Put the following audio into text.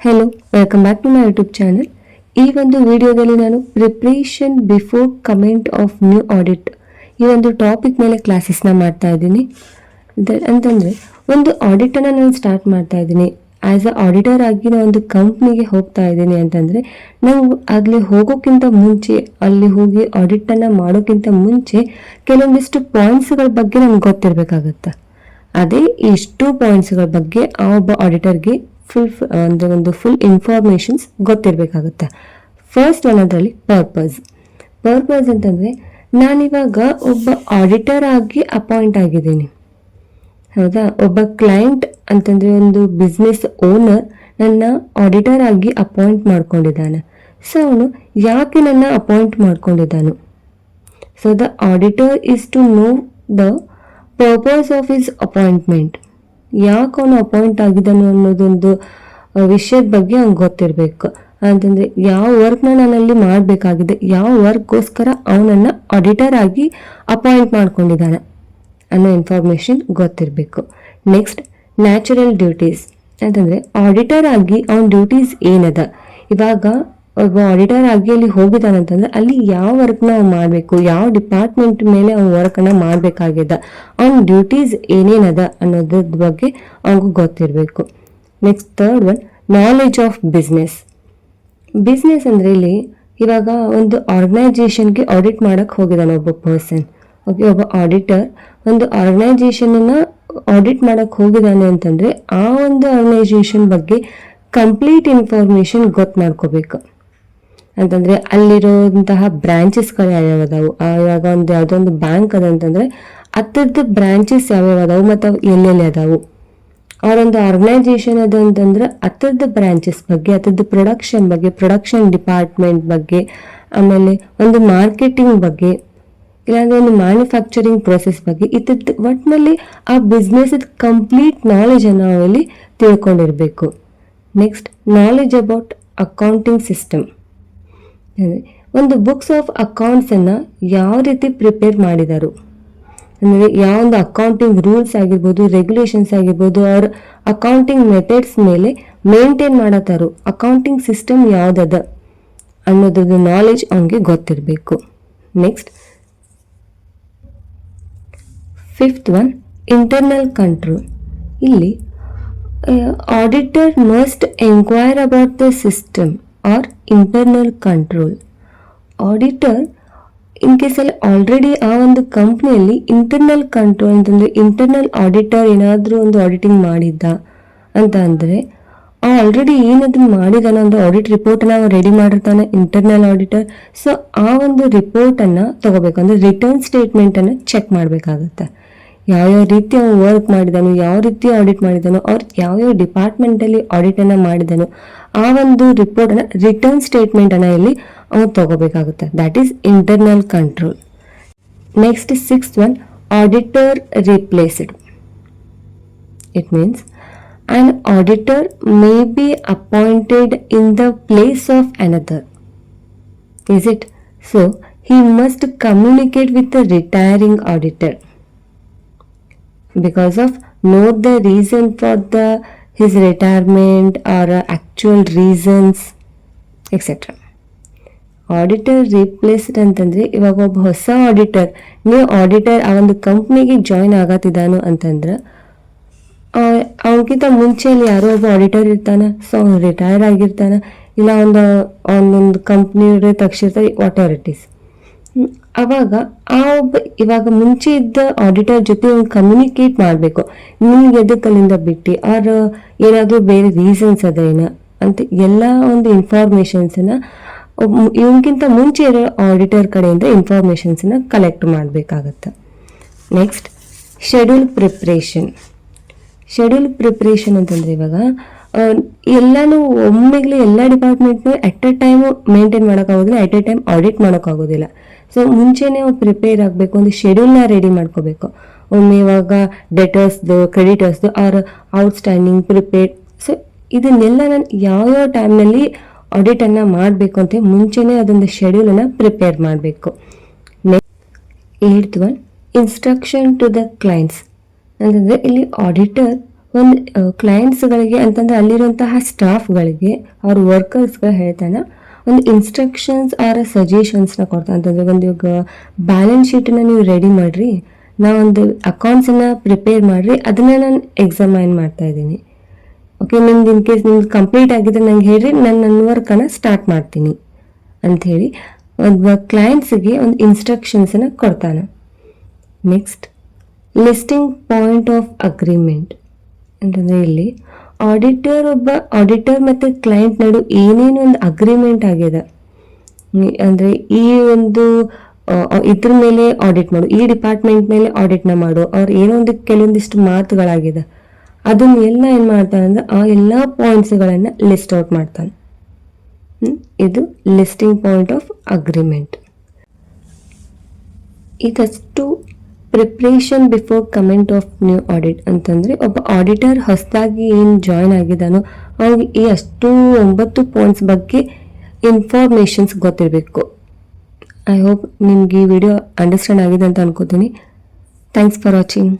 Hello, welcome back to my YouTube channel. ಈ ಒಂದು ವಿಡಿಯೋದಲ್ಲಿ ನಾನು preparation before comment of new audit ಈ ಒಂದು ಟಾಪಿಕ್ ಮೇಲೆ ಕ್ಲಾಸಸ್ನ ಮಾಡ್ತಾ ಇದ್ದೀನಿ. ಅಂತಂದರೆ ಒಂದು ಆಡಿಟನ್ನು ನಾನು ಸ್ಟಾರ್ಟ್ ಮಾಡ್ತಾ ಇದ್ದೀನಿ. ಆ್ಯಸ್ ಅ ಆಡಿಟರ್ ಆಗಿ ನಾನು ಒಂದು ಕಂಪ್ನಿಗೆ ಹೋಗ್ತಾ ಇದ್ದೀನಿ ಅಂತಂದರೆ ನಾವು ಅಲ್ಲಿ ಹೋಗೋಕ್ಕಿಂತ ಮುಂಚೆ, ಅಲ್ಲಿ ಹೋಗಿ ಆಡಿಟನ್ನು ಮಾಡೋಕ್ಕಿಂತ ಮುಂಚೆ ಕೆಲವೊಂದಿಷ್ಟು ಪಾಯಿಂಟ್ಸ್ಗಳ ಬಗ್ಗೆ ನಮ್ಗೆ ಗೊತ್ತಿರಬೇಕಾಗತ್ತೆ. ಅದೇ ಇಷ್ಟು ಪಾಯಿಂಟ್ಸ್ಗಳ ಬಗ್ಗೆ ಆ ಒಬ್ಬ ಆಡಿಟರ್ಗೆ ಫುಲ್ ಇನ್ಫಾರ್ಮೇಷನ್ಸ್ ಗೊತ್ತಿರಬೇಕಾಗುತ್ತೆ. ಫಸ್ಟ್ ಅದರಲ್ಲಿ ಪರ್ಪಸ್ ಅಂತಂದರೆ ನಾನಿವಾಗ ಒಬ್ಬ ಆಡಿಟರ್ ಆಗಿ ಅಪಾಯಿಂಟ್ ಆಗಿದ್ದೀನಿ, ಹೌದಾ. ಒಬ್ಬ ಕ್ಲೈಂಟ್ ಅಂತಂದರೆ ಒಂದು ಬಿಸ್ನೆಸ್ ಓನರ್ ನನ್ನ ಆಡಿಟರ್ ಆಗಿ ಅಪಾಯಿಂಟ್ ಮಾಡ್ಕೊಂಡಿದ್ದಾನೆ. ಸೊ ಅವನು ಯಾಕೆ ನನ್ನ ಅಪಾಯಿಂಟ್ ಮಾಡ್ಕೊಂಡಿದ್ದಾನು? So the auditor is to know the purpose of his appointment. ಯಾಕೆ ಅವನು ಅಪಾಯಿಂಟ್ ಆಗಿದ್ದಾನು ಅನ್ನೋದೊಂದು ವಿಷಯದ ಬಗ್ಗೆ ಅವ್ನಿಗೆ ಗೊತ್ತಿರಬೇಕು. ಅಂತಂದರೆ ಯಾವ ವರ್ಕ್ನ ನಾನಲ್ಲಿ ಮಾಡಬೇಕಾಗಿದೆ, ಯಾವ ವರ್ಕ್ಗೋಸ್ಕರ ಅವನನ್ನು ಆಡಿಟರ್ ಆಗಿ ಅಪಾಯಿಂಟ್ ಮಾಡ್ಕೊಂಡಿದ್ದಾನೆ ಅನ್ನೋ ಇನ್ಫಾರ್ಮೇಷನ್ ಗೊತ್ತಿರಬೇಕು. ನೆಕ್ಸ್ಟ್, ನ್ಯಾಚುರಲ್ ಡ್ಯೂಟೀಸ್ ಅಂತಂದರೆ ಆಡಿಟರ್ ಆಗಿ ಅವನ ಡ್ಯೂಟೀಸ್ ಏನದ. ಇವಾಗ ಒಬ್ಬ ಆಡಿಟರ್ ಆಗಿ ಅಲ್ಲಿ ಹೋಗಿದ್ದಾನಂತಂದ್ರೆ ಅಲ್ಲಿ ಯಾವ ವರ್ಕ್ನ ಅವ್ನು ಮಾಡಬೇಕು, ಯಾವ ಡಿಪಾರ್ಟ್ಮೆಂಟ್ ಮೇಲೆ ಅವ್ನ ವರ್ಕನ್ನು ಮಾಡಬೇಕಾಗಿದೆ, ಅವ್ನ ಡ್ಯೂಟೀಸ್ ಏನೇನದ ಅನ್ನೋದ್ರ ಬಗ್ಗೆ ಅವನಿಗೂ ಗೊತ್ತಿರಬೇಕು. Next, third one, knowledge of business ಅಂದರೆ ಇಲ್ಲಿ ಇವಾಗ ಒಂದು ಆರ್ಗನೈಜೇಷನ್ಗೆ ಆಡಿಟ್ ಮಾಡೋಕ್ಕೆ ಹೋಗಿದ್ದಾನೆ ಒಬ್ಬ ಪರ್ಸನ್. ಓಕೆ, ಒಬ್ಬ ಆಡಿಟರ್ ಒಂದು ಆರ್ಗನೈಜೇಷನನ್ನು ಆಡಿಟ್ ಮಾಡೋಕ್ಕೆ ಹೋಗಿದ್ದಾನೆ ಅಂತಂದರೆ ಆ ಒಂದು ಆರ್ಗನೈಜೇಷನ್ ಬಗ್ಗೆ ಕಂಪ್ಲೀಟ್ ಇನ್ಫಾರ್ಮೇಷನ್ ಗೊತ್ತು ಮಾಡ್ಕೋಬೇಕು. ಅಂತಂದರೆ ಅಲ್ಲಿರೋಂತಹ ಬ್ರಾಂಚಸ್ಗಳು ಯಾವ್ಯಾವ ಅದಾವು. ಇವಾಗ ಒಂದು ಯಾವುದೋ ಒಂದು ಬ್ಯಾಂಕ್ ಅದಂತಂದರೆ ಅದರದ್ದು ಬ್ರಾಂಚಸ್ ಯಾವ್ಯಾವ ಅದಾವು ಮತ್ತು ಅವು ಎಲ್ಲೆಲ್ಲಿ ಅದಾವು. ಅವರೊಂದು ಆರ್ಗನೈಜೇಷನ್ ಅದು ಅಂತಂದ್ರೆ ಅದರದ್ದು ಬ್ರಾಂಚಸ್ ಬಗ್ಗೆ, ಅದರದ್ದು ಪ್ರೊಡಕ್ಷನ್ ಡಿಪಾರ್ಟ್ಮೆಂಟ್ ಬಗ್ಗೆ, ಆಮೇಲೆ ಒಂದು ಮಾರ್ಕೆಟಿಂಗ್ ಬಗ್ಗೆ, ಇಲ್ಲಾಂದ್ರೆ ಒಂದು ಮ್ಯಾನುಫ್ಯಾಕ್ಚರಿಂಗ್ ಪ್ರೊಸೆಸ್ ಬಗ್ಗೆ, ಇದ್ರದ್ದು ಒಟ್ಟಿನಲ್ಲಿ ಆ ಬಿಸ್ನೆಸ್ ಕಂಪ್ಲೀಟ್ ನಾಲೆಜನ್ನು ನಾವಲ್ಲಿ ತಿಳ್ಕೊಂಡಿರಬೇಕು. Next, knowledge about accounting system. ಒಂದು ಬುಕ್ಸ್ ಆಫ್ ಅಕೌಂಟ್ಸನ್ನು ಯಾವ ರೀತಿ ಪ್ರಿಪೇರ್ ಮಾಡಿದರು, ಅಂದರೆ ಯಾವೊಂದು ಅಕೌಂಟಿಂಗ್ ರೂಲ್ಸ್ ಆಗಿರ್ಬೋದು, ರೆಗ್ಯುಲೇಷನ್ಸ್ ಆಗಿರ್ಬೋದು, ಅವ್ರ ಅಕೌಂಟಿಂಗ್ ಮೆಥಡ್ಸ್ ಮೇಲೆ ಮೇಂಟೈನ್ ಮಾಡತ್ತಾರೋ, ಅಕೌಂಟಿಂಗ್ ಸಿಸ್ಟಮ್ ಯಾವುದದ ಅನ್ನೋದ್ರದ್ದು ನಾಲೆಜ್ ಅವನಿಗೆ ಗೊತ್ತಿರಬೇಕು. Next, fifth one, internal control. ಇಲ್ಲಿ auditor must enquire about the system or internal control. Auditor in ಕೇಸಲ್ಲಿ ಆಲ್ರೆಡಿ ಆ ಒಂದು ಕಂಪ್ನಿಯಲ್ಲಿ ಇಂಟರ್ನಲ್ ಕಂಟ್ರೋಲ್ ಅಂತಂದರೆ ಇಂಟರ್ನಲ್ ಆಡಿಟರ್ ಏನಾದರೂ ಒಂದು ಆಡಿಟಿಂಗ್ ಮಾಡಿದ್ದ ಅಂತ ಅಂದರೆ ಆಲ್ರೆಡಿ ಏನದನ್ನು ಮಾಡಿದಾನೆ ಒಂದು ಆಡಿಟ್ ರಿಪೋರ್ಟನ್ನು ಅವ್ನು ರೆಡಿ ಮಾಡಿರ್ತಾನೆ ಇಂಟರ್ನಲ್ ಆಡಿಟರ್. ಸೊ ಆ ಒಂದು ರಿಪೋರ್ಟನ್ನು ತಗೋಬೇಕು, ಅಂದರೆ ರಿಟರ್ನ್ ಸ್ಟೇಟ್ಮೆಂಟನ್ನು ಚೆಕ್ ಮಾಡಬೇಕಾಗತ್ತೆ. ಯಾವ್ಯಾವ ರೀತಿ ಅವನು ವರ್ಕ್ ಮಾಡಿದಾನು, ಯಾವ ರೀತಿ ಆಡಿಟ್ ಮಾಡಿದಾನು, ಅವ್ರು ಯಾವ್ಯಾವ ಡಿಪಾರ್ಟ್ಮೆಂಟಲ್ಲಿ ಆಡಿಟನ್ನು ಮಾಡಿದಾನು, ಆ ಒಂದು ರಿಪೋರ್ಟನ್ನು ರಿಟರ್ನ್ ಸ್ಟೇಟ್ಮೆಂಟನ್ನು ಇಲ್ಲಿ ಅವನು ತಗೋಬೇಕಾಗುತ್ತೆ. That is internal control. Next, sixth one, auditor replaced. It means an auditor may be appointed in the place of another. Is it? So, he must communicate with the retiring auditor because of know the reason for his retirement or actual reasons, etc. Auditor replaced ಅಂತಂದರೆ ಇವಾಗ ಒಬ್ಬ ಹೊಸ auditor, ನೀವು auditor ಆ ಒಂದು ಕಂಪ್ನಿಗೆ join ಆಗತ್ತಿದ್ದಾನು ಅಂತಂದ್ರೆ ಅವನಿಗಿಂತ ಮುಂಚೆಯಲ್ಲಿ ಯಾರೋ ಒಬ್ಬ ಆಡಿಟರ್ ಇರ್ತಾನೆ. ಸೊ ಅವ್ನು ರಿಟೈರ್ ಆಗಿರ್ತಾನೆ, ಇಲ್ಲ ಒಂದೊಂದು ಕಂಪ್ನಿ ತಕ್ಷಿರ್ತಾರೆ, ವಾಟ್ ಎವರ್ ಇಟ್ ಈಸ್. ಅವಾಗ ಆ ಒಬ್ಬ ಇವಾಗ ಮುಂಚೆ ಇದ್ದ ಆಡಿಟರ್ ಜೊತೆ ಅವ್ನು ಕಮ್ಯುನಿಕೇಟ್ ಮಾಡಬೇಕು. ನಿಮ್ಗೆ ಎದಕ್ಕಲ್ಲಿಂದ ಬಿಟ್ಟು ಆರ್ ಏನಾದರೂ ಬೇರೆ ರೀಸನ್ಸ್ ಅದೇನ ಅಂತ ಎಲ್ಲ ಒಂದು ಇನ್ಫಾರ್ಮೇಷನ್ಸನ್ನ ಇವನ್ಗಿಂತ ಮುಂಚೆ ಇರೋ ಆಡಿಟರ್ ಕಡೆಯಿಂದ ಇನ್ಫಾರ್ಮೇಷನ್ಸನ್ನ ಕಲೆಕ್ಟ್ ಮಾಡಬೇಕಾಗತ್ತೆ. ನೆಕ್ಸ್ಟ್, ಶೆಡ್ಯೂಲ್ ಪ್ರಿಪ್ರೇಷನ್ ಅಂತಂದರೆ ಇವಾಗ ಎಲ್ಲನೂ ಒಮ್ಮೆಗ್ಲಿ ಎಲ್ಲ ಡಿಪಾರ್ಟ್ಮೆಂಟ್ನು ಎಟ್ ಎ ಟೈಮು ಮೇಂಟೈನ್ ಮಾಡೋಕ್ಕಾಗೋದಿಲ್ಲ, ಎಟ್ ಎ ಟೈಮ್ ಆಡಿಟ್ ಮಾಡೋಕ್ಕಾಗೋದಿಲ್ಲ. ಸೊ ಮುಂಚೆನೇ ಪ್ರಿಪೇರ್ ಆಗಬೇಕು, ಒಂದು ಶೆಡ್ಯೂಲ್ನ ರೆಡಿ ಮಾಡ್ಕೋಬೇಕು. ಒಮ್ಮೆ ಇವಾಗ ಡೆಟರ್ಸ್ದು, ಕ್ರೆಡಿಟರ್ಸ್ದು ಆರ್ ಔಟ್ಸ್ಟ್ಯಾಂಡಿಂಗ್ ಪ್ರಿಪೇರ್. ಸೊ ಇದನ್ನೆಲ್ಲ ನಾನು ಯಾವ್ಯಾವ ಟೈಮ್ನಲ್ಲಿ ಆಡಿಟನ್ನು ಮಾಡಬೇಕು ಅಂತ ಮುಂಚೆನೇ ಅದೊಂದು ಶೆಡ್ಯೂಲನ್ನು ಪ್ರಿಪೇರ್ ಮಾಡಬೇಕು. Next, eight one, instruction to the clients. ಅಂತಂದರೆ ಇಲ್ಲಿ ಆಡಿಟರ್ ಒಂದು ಕ್ಲೈಂಟ್ಸ್ಗಳಿಗೆ ಅಂತಂದ್ರೆ ಅಲ್ಲಿರುವಂತಹ ಸ್ಟಾಫ್ಗಳಿಗೆ ಅವ್ರ ವರ್ಕರ್ಸ್ಗೆ ಹೇಳ್ತಾನೆ ಒಂದು ಇನ್ಸ್ಟ್ರಕ್ಷನ್ಸ್ ಆರ್ ಸಜೆಷನ್ಸ್ನ ಕೊಡ್ತಾನೆ. ಅಂತಂದ್ರೆ ಒಂದು ಇವಾಗ ಬ್ಯಾಲೆನ್ಸ್ ಶೀಟನ್ನ ನೀವು ರೆಡಿ ಮಾಡಿರಿ, ನಾವೊಂದು ಅಕೌಂಟ್ಸನ್ನು ಪ್ರಿಪೇರ್ ಮಾಡಿರಿ, ಅದನ್ನ ನಾನು ಎಕ್ಸಾಮೈನ್ ಮಾಡ್ತಾ ಇದ್ದೀನಿ. ಓಕೆ, ನಿಮ್ದು ಇನ್ ಕೇಸ್ ನಿಮ್ದು ಕಂಪ್ಲೀಟ್ ಆಗಿದ್ರೆ ನಂಗೆ ಹೇಳ್ರಿ, ನಾನು ನನ್ನ ವರ್ಕನ್ನು ಸ್ಟಾರ್ಟ್ ಮಾಡ್ತೀನಿ ಅಂಥೇಳಿ ಒಬ್ಬ ಕ್ಲೈಂಟ್ಸ್ಗೆ ಒಂದು ಇನ್ಸ್ಟ್ರಕ್ಷನ್ಸನ್ನು ಕೊಡ್ತಾನೆ. Next listing point of agreement ಅಂತಂದರೆ ಇಲ್ಲಿ ಆಡಿಟರ್ ಮತ್ತು ಕ್ಲೈಂಟ್ ನಡು ಏನೇನು ಒಂದು ಅಗ್ರಿಮೆಂಟ್ ಆಗಿದೆ ಅಂದರೆ ಈ ಒಂದು ಇದ್ರ ಮೇಲೆ ಆಡಿಟ್ ಮಾಡು, ಈ ಡಿಪಾರ್ಟ್ಮೆಂಟ್ ಮೇಲೆ ಆಡಿಟ್ನ ಮಾಡು, ಅವ್ರು ಏನೋ ಒಂದು ಕೆಲವೊಂದಿಷ್ಟು ಮಾತುಗಳಾಗಿದೆ ಅದನ್ನ ಎಲ್ಲ ಏನು ಮಾಡ್ತಾನೆ ಅಂದರೆ ಆ ಎಲ್ಲ ಪಾಯಿಂಟ್ಸ್ಗಳನ್ನು ಲಿಸ್ಟ್ ಔಟ್ ಮಾಡ್ತಾನೆ. ಇದು ಲಿಸ್ಟಿಂಗ್ ಪಾಯಿಂಟ್ ಆಫ್ ಅಗ್ರಿಮೆಂಟ್. ಇದಷ್ಟು preparation before comment of new audit ಅಂತಂದರೆ ಒಬ್ಬ ಆಡಿಟರ್ ಹೊಸದಾಗಿ ಏನು ಜಾಯ್ನ್ ಆಗಿದ್ದಾನೋ ಅವ್ರಿಗೆ ಈ ಅಷ್ಟು 9 ಪಾಯಿಂಟ್ಸ್ ಬಗ್ಗೆ ಇನ್ಫಾರ್ಮೇಷನ್ಸ್ ಗೊತ್ತಿರಬೇಕು. ಐ ಹೋಪ್ ನಿಮ್ಗೆ ಈ ವಿಡಿಯೋ ಅಂಡರ್ಸ್ಟ್ಯಾಂಡ್ ಆಗಿದೆ ಅಂತ ಅನ್ಕೋತೀನಿ. Thanks for watching.